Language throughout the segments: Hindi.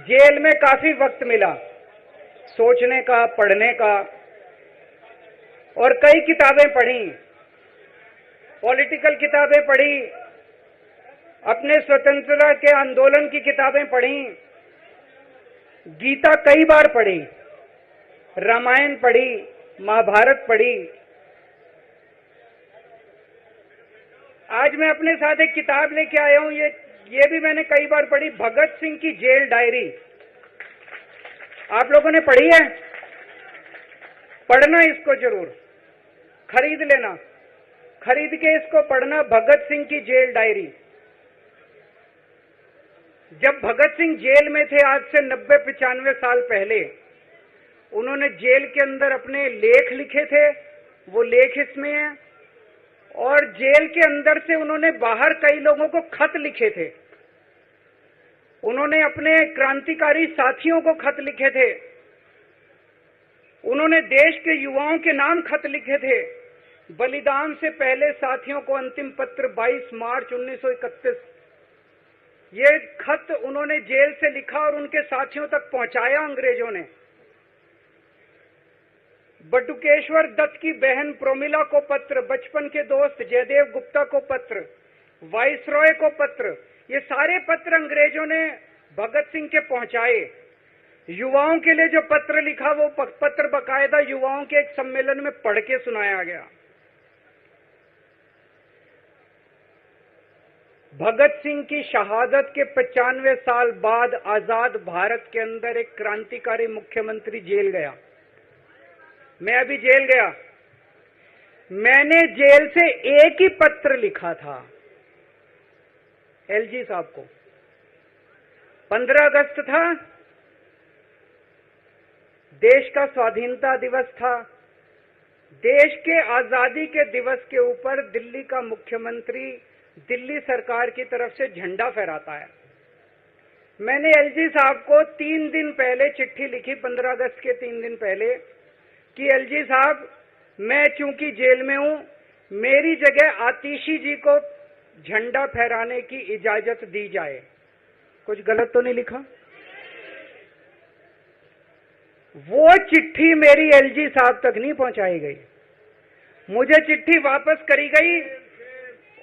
जेल में काफी वक्त मिला सोचने का, पढ़ने का, और कई किताबें पढ़ी, पॉलिटिकल किताबें पढ़ी, अपने स्वतंत्रता के आंदोलन की किताबें पढ़ी, गीता कई बार पढ़ी, रामायण पढ़ी, महाभारत पढ़ी। आज मैं अपने साथ एक किताब लेके आया हूं, ये भी मैंने कई बार पढ़ी, भगत सिंह की जेल डायरी। आप लोगों ने पढ़ी है? पढ़ना इसको जरूर, खरीद लेना, खरीद के इसको पढ़ना, भगत सिंह की जेल डायरी। जब भगत सिंह जेल में थे आज से 90-95 साल पहले, उन्होंने जेल के अंदर अपने लेख लिखे थे, वो लेख इसमें है। और जेल के अंदर से उन्होंने बाहर कई लोगों को खत लिखे थे, उन्होंने अपने क्रांतिकारी साथियों को खत लिखे थे, उन्होंने देश के युवाओं के नाम खत लिखे थे। बलिदान से पहले साथियों को अंतिम पत्र 22 मार्च 1931, ये खत उन्होंने जेल से लिखा और उनके साथियों तक पहुंचाया अंग्रेजों ने। बटुकेश्वर दत्त की बहन प्रोमिला को पत्र, बचपन के दोस्त जयदेव गुप्ता को पत्र, वाइसरॉय को पत्र, ये सारे पत्र अंग्रेजों ने भगत सिंह के पहुंचाए। युवाओं के लिए जो पत्र लिखा, वो पत्र बाकायदा युवाओं के एक सम्मेलन में पढ़ के सुनाया गया। भगत सिंह की शहादत के 95 साल बाद आजाद भारत के अंदर एक क्रांतिकारी मुख्यमंत्री जेल गया। मैं अभी जेल गया, मैंने जेल से एक ही पत्र लिखा था एलजी साहब को। 15 अगस्त था, देश का स्वाधीनता दिवस था। देश के आजादी के दिवस के ऊपर दिल्ली का मुख्यमंत्री दिल्ली सरकार की तरफ से झंडा फहराता है। मैंने एलजी साहब को 3 दिन पहले चिट्ठी लिखी, 15 अगस्त के 3 दिन पहले, कि एलजी साहब, मैं चूंकि जेल में हूं, मेरी जगह आतिशी जी को झंडा फहराने की इजाजत दी जाए। कुछ गलत तो नहीं लिखा? वो चिट्ठी मेरी एलजी साहब तक नहीं पहुंचाई गई, मुझे चिट्ठी वापस करी गई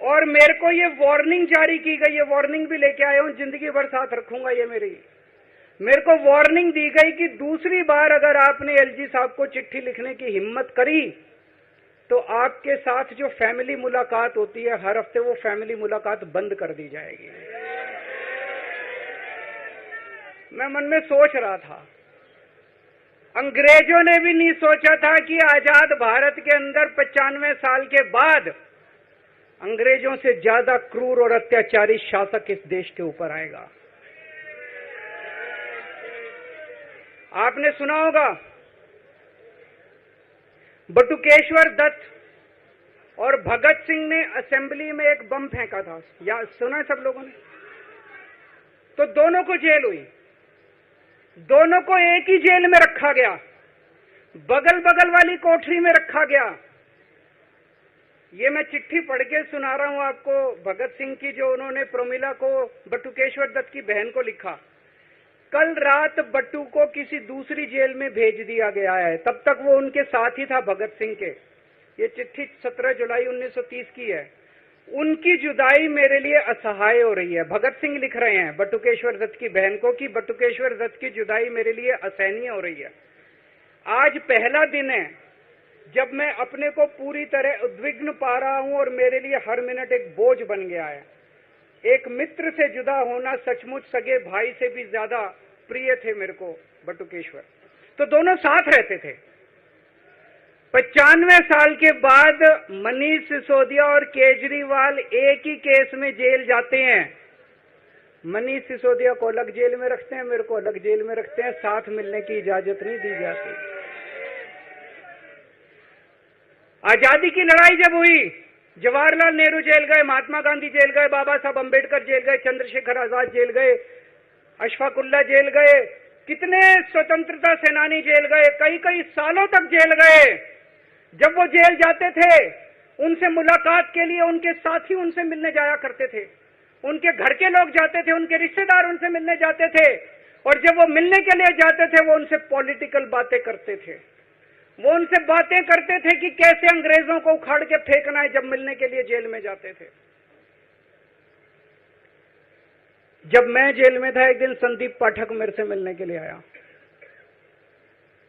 और मेरे को ये वार्निंग जारी की गई। ये वार्निंग भी लेके आया हूं, जिंदगी भर साथ रखूंगा ये मेरे को वार्निंग दी गई कि दूसरी बार अगर आपने एलजी साहब को चिट्ठी लिखने की हिम्मत करी तो आपके साथ जो फैमिली मुलाकात होती है हर हफ्ते, वो फैमिली मुलाकात बंद कर दी जाएगी। मैं मन में सोच रहा था, अंग्रेजों ने भी नहीं सोचा था कि आजाद भारत के अंदर 95 साल के बाद अंग्रेजों से ज्यादा क्रूर और अत्याचारी शासक इस देश के ऊपर आएगा। आपने सुना होगा, बटुकेश्वर दत्त और भगत सिंह ने असेंबली में एक बम फेंका था, या सुना सब लोगों ने? तो दोनों को जेल हुई, दोनों को एक ही जेल में रखा गया, बगल बगल वाली कोठरी में रखा गया। ये मैं चिट्ठी पढ़ के सुना रहा हूं आपको भगत सिंह की, जो उन्होंने प्रोमिला को, बटुकेश्वर दत्त की बहन को लिखा। कल रात बट्टू को किसी दूसरी जेल में भेज दिया गया है, तब तक वो उनके साथ ही था भगत सिंह के। ये चिट्ठी 17 जुलाई 1930 की है। उनकी जुदाई मेरे लिए असहाय हो रही है। भगत सिंह लिख रहे हैं बटुकेश्वर दत्त की बहन को कि बटुकेश्वर दत्त की जुदाई मेरे लिए असहनीय हो रही है। आज पहला दिन है जब मैं अपने को पूरी तरह उद्विग्न पा रहा हूं और मेरे लिए हर मिनट एक बोझ बन गया है। एक मित्र से जुदा होना सचमुच सगे भाई से भी ज्यादा प्रिय थे मेरे को बटुकेश्वर। तो दोनों साथ रहते थे। 95 साल के बाद मनीष सिसोदिया और केजरीवाल एक ही केस में जेल जाते हैं। मनीष सिसोदिया को अलग जेल में रखते हैं, मेरे को अलग जेल में रखते हैं, साथ मिलने की इजाजत नहीं दी जाती। आजादी की लड़ाई जब हुई, जवाहरलाल नेहरू जेल गए, महात्मा गांधी जेल गए, बाबा साहब अंबेडकर जेल गए, चंद्रशेखर आजाद जेल गए, अशफाकुल्ला जेल गए, कितने स्वतंत्रता सेनानी जेल गए, कई कई सालों तक जेल गए। जब वो जेल जाते थे, उनसे मुलाकात के लिए उनके साथी उनसे मिलने जाया करते थे, उनके घर के लोग जाते थे, उनके रिश्तेदार उनसे मिलने जाते थे और जब वो मिलने के लिए जाते थे वो उनसे पॉलिटिकल बातें करते थे। वो उनसे बातें करते थे कि कैसे अंग्रेजों को उखाड़ के फेंकना है जब मिलने के लिए जेल में जाते थे। जब मैं जेल में था एक दिन संदीप पाठक मेरे से मिलने के लिए आया।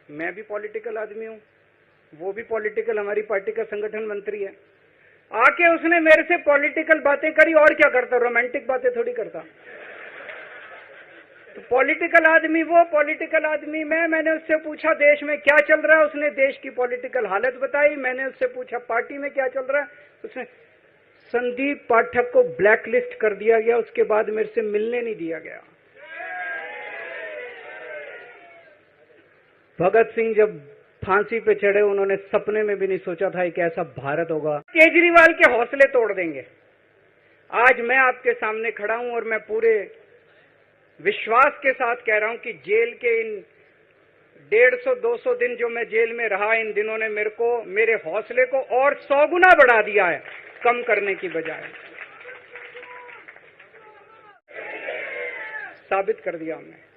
मैं भी पॉलिटिकल आदमी हूं, वो भी पॉलिटिकल, हमारी पार्टी का संगठन मंत्री है। आके उसने मेरे से पॉलिटिकल बातें करी, और क्या करता, रोमांटिक बातें थोड़ी करता। तो पॉलिटिकल आदमी वो, पॉलिटिकल आदमी मैंने उससे पूछा देश में क्या चल रहा है, उसने देश की पॉलिटिकल हालत बताई। मैंने उससे पूछा पार्टी में क्या चल रहा है, उसने संदीप पाठक को ब्लैकलिस्ट कर दिया गया, उसके बाद मेरे से मिलने नहीं दिया गया। भगत सिंह जब फांसी पे चढ़े उन्होंने सपने में भी नहीं सोचा था कि ऐसा भारत होगा। केजरीवाल के हौसले तोड़ देंगे। आज मैं आपके सामने खड़ा हूं और मैं पूरे विश्वास के साथ कह रहा हूं कि जेल के इन 150-200 दिन जो मैं जेल में रहा, इन दिनों ने मेरे हौसले को और 100 गुना बढ़ा दिया है, कम करने की बजाय साबित कर दिया हमने।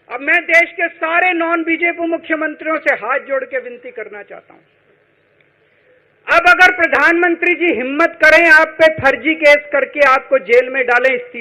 अब मैं देश के सारे नॉन बीजेपी मुख्यमंत्रियों से हाथ जोड़ के विनती करना चाहता हूं, अब अगर प्रधानमंत्री जी हिम्मत करें आप पे फर्जी केस करके आपको जेल में डालें,